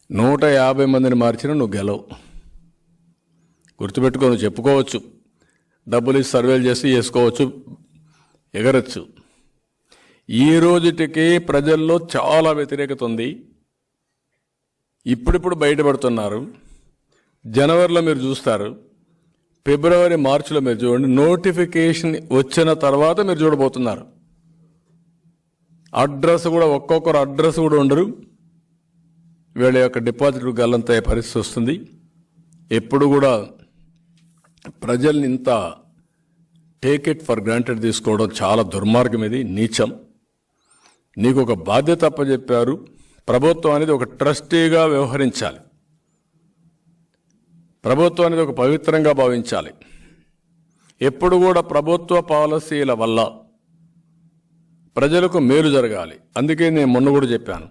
150 మందిని మార్చినా నువ్వు గెలవు. గుర్తుపెట్టుకో. నువ్వు చెప్పుకోవచ్చు, డబ్బులు ఇచ్చి సర్వేలు చేసి చేసుకోవచ్చు, ఎగరచ్చు. ఈ రోజుటికి ప్రజల్లో చాలా వ్యతిరేకత ఉంది. ఇప్పుడిప్పుడు బయటపడుతున్నారు. జనవరిలో మీరు చూస్తారు, ఫిబ్రవరి మార్చిలో మీరు చూడండి. నోటిఫికేషన్ వచ్చిన తర్వాత మీరు చూడబోతున్నారు. అడ్రస్ కూడా, ఒక్కొక్కరు అడ్రస్ కూడా ఉండరు. వీళ్ళ యొక్క డిపాజిట్ గల్లంతయ్యే పరిస్థితి వస్తుంది. ఎప్పుడు కూడా ప్రజల్ని ఇంత టేక్ ఇట్ ఫర్ గ్రాంటెడ్ తీసుకోవడం చాలా దుర్మార్గం, ఇది నీచం. నీకు ఒక బాధ్యత అప్పచెప్పారు. ప్రభుత్వం అనేది ఒక ట్రస్టీగా వ్యవహరించాలి. ప్రభుత్వం అనేది ఒక పవిత్రంగా భావించాలి. ఎప్పుడు కూడా ప్రభుత్వ పాలసీల వల్ల ప్రజలకు మేలు జరగాలి. అందుకే నేను మొన్న కూడా చెప్పాను,